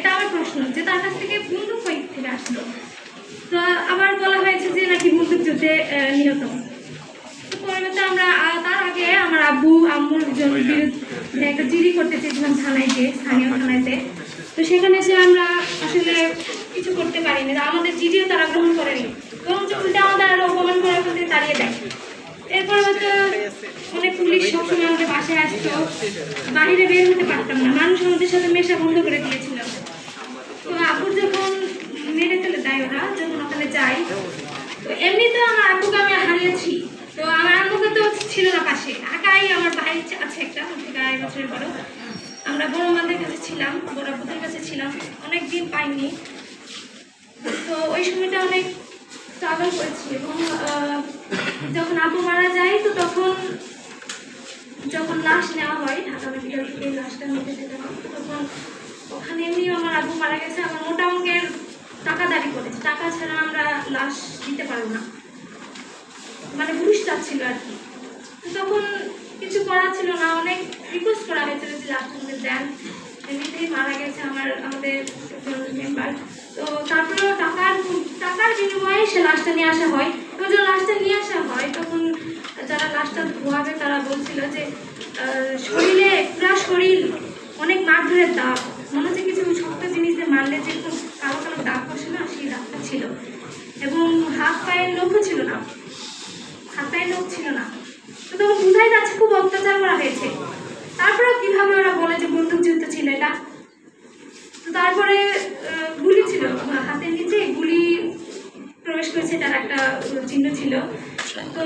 এটা আমার প্রশ্ন যে তার কাছ থেকে বন্দুক কই থেকে আসলো। তো আবার বলা হয়েছে যে নাকি বন্দুক যুদ্ধে নিহত। তো পরবর্তীতে আমরা তার আগে আমার আব্বু আম্মুর বিরুদ্ধে একটা জিডি করতে চেয়েছিলাম থানায়, স্থানীয় থানাতে। তো সেখানে এসে আমরা আসলে কিছু করতে পারিনি, আমাদের জিডিও তারা গ্রহণ করেনি, বরং উল্টে আমাদের আরো অপমান করার প্রতি তাড়িয়ে দেয়। এরপর হয়তো অনেক পুলিশ সবসময় আমাদের বাসায় আসতো, বাইরে বের হতে পারতাম না, মানুষ আমাদের সাথে মেশা বন্ধ করে দিয়েছিল। তো আব্বু যখন মেরে ফেলে দেয় ওরা, যখন ওখানে যাই, তো এমনিতে আমার আব্বুকে আমি হারিয়েছি। তো আমার আম্মুকে তো ছিল না পাশে, একাই আমার ভাই আছে একটা, থেকে 2.5 বছরের বড়। আমরা বড় মাদের কাছে ছিলাম, বড় আব্বুদের কাছে ছিলাম, অনেক দিন পাইনি। তো ওই সময়টা অনেক স্ট্রাগল করেছি। এবং যখন আব্বু মারা যায়, তো তখন যখন লাশ নেওয়া হয় ঢাকা মেডিকেল থেকে, লাশটা নিতে যেতে হয়, তখন ওখানে এমনিও আমার আব্বু মারা গেছে, আমার মোটা অঙ্কের টাকা দাবি করেছে, টাকা ছাড়া আমরা লাশ দিতে পারবো না, মানে পুলিশ চাচ্ছিল আর কি। তখন কিছু করার ছিল না, অনেক রিকোয়েস্ট করা হয়েছিল যে লাশটা আমাদের দেন, এমনিতেই মারা গেছে আমাদের মেম্বার। তো তারপরেও টাকার বিনিময়ে সে লাশটা নিয়ে আসা হয়। এবং যখন লাশটা নিয়ে আসা হয়, তখন যারা লাশটা ধোয়াবে তারা বলছিল যে শরীরে, পুরা শরীর অনেক মারধরের দাগ, মনে হচ্ছে কিছু শক্ত জিনিস দিয়ে মারলে যেরকম কালো কালো দাগ বসে না, সেই দাগটা ছিল। এবং হাত পায়ের নখও ছিল না, হাত পায়ের নখ ছিল না। তো তখন বোঝাই যাচ্ছে খুব অত্যাচার করা হয়েছে। তারপরেও কিভাবে ওরা বলে যে বন্দুক যুদ্ধ ছিল এটা। তো তারপরে গুলি ছিল হাতের নিচে, গুলি প্রবেশ করেছে, তার একটা চিহ্ন ছিল। তো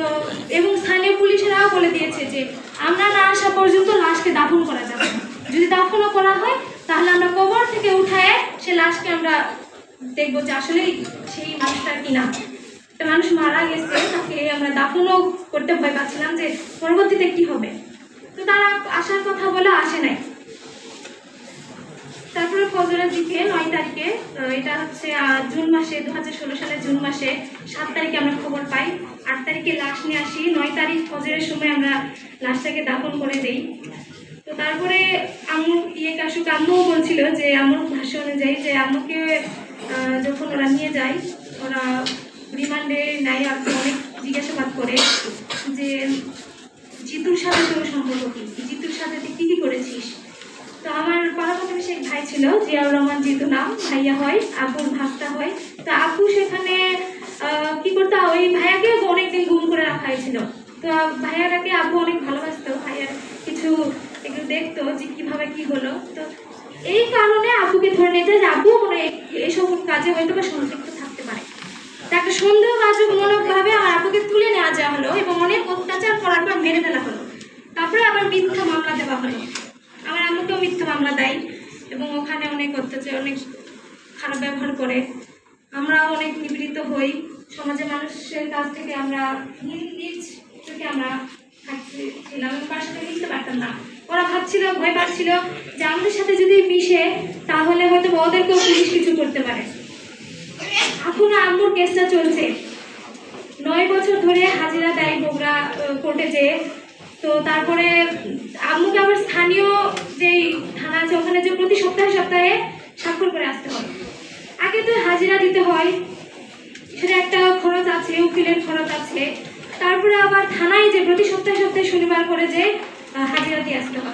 এবং স্থানীয় পুলিশেরাও বলে দিয়েছে যে আমরা না আসা পর্যন্ত লাশকে দাফন করা যাবে না, যদি দাফনও করা হয় তাহলে আমরা কবর থেকে উঠায় সে লাশকে আমরা দেখবো যে আসলেই সেই মানুষটার কিনা। একটা মানুষ মারা গেছে, তাকে আমরা দাফনও করতে ভয় পাচ্ছিলাম যে পরবর্তীতে কি হবে। তো তারা আসার কথা বলে আসে নাই। তারপরে ফজরের দিকে 9 তারিখে, এটা হচ্ছে জুন মাসে, 2016 সালের জুন মাসে 7 তারিখে আমরা খবর পাই। 8 তারিখে লাশ নিয়ে আসি, 9 তারিখ ফজরের সময় আমরা লাশটাকে দাফন করে দেই। তো তারপরে আম্মু আম্মুও বলছিল যে আম্মুর ভাষ্য অনুযায়ী যে আম্মুকে যখন ওরা নিয়ে যায়, ওরা রিমান্ডে নেয়, আর অনেক জিজ্ঞাসাবাদ করে যে জিতুর সাথে তোর সম্পর্ক কি, জিতুর সাথে তুই কী কী করেছিস। তো আমার পাড়া প্রতিবেশী এক ভাই ছিল, জিয়াউর রহমান জিতু নাম, ভাইয়া হয়, আব্বুর ভাস্তা হয়। তো আব্বু সেখানে কি করতো, ওই ভাইয়াকে অনেকদিন গুম করে রাখা হয়েছিল। তো ভাইয়াটাকে আব্বু অনেক ভালোবাসতো, ভাইয়ার কিছু একটু দেখতো যে কীভাবে কী হলো। তো এই কারণে আব্বুকে ধরে নিয়ে যায় যে আব্বুও কোনো এইসব কাজে হয়তো বা সম্পৃক্ত থাকতে পারে। তা একটা সন্দেহবাজমূলকভাবে আমার আব্বুকে তুলে নেওয়া যাওয়া হলো এবং অনেক অত্যাচার করার পর মেরে ফেলা হলো। তারপরে আবার মিথ্যা মামলা দেওয়া হলো, আমার আম্মুকেও মিথ্যা মামলা দেয় এবং ওখানে অনেক অত্যাচার, অনেক খারাপ ব্যবহার করে। আমরাও অনেক নিপীড়িত হই, সমাজের মানুষের কাছ থেকে আমরা নিজ থেকে আমরা থাকছিলাম, কার সাথে মিশতে পারতাম না। ওরা ভাবছিল, ভয় পাচ্ছিল যে আমাদের সাথে যদি মিশে তাহলে হয়তো ওদেরকেও পুলিশ কিছু করতে পারে। এখনো আম্মুর কেসটা চলছে, 9 বছর ধরে হাজিরা দেয় বগুড়া কোর্টে যেয়ে। তো তারপরে আম্মুকে আবার স্থানীয় যেই থানা আছে ওখানে যে প্রতি সপ্তাহে স্বাক্ষর করে আসতে হয়। আগে তো হাজিরা দিতে হয়, সেটা একটা খরচ আছে, উকিলের খরচ আছে। তারপরে আবার থানায় যে প্রতি সপ্তাহে শনিবার করে যে হাজিরা দিয়ে আসতে হয়।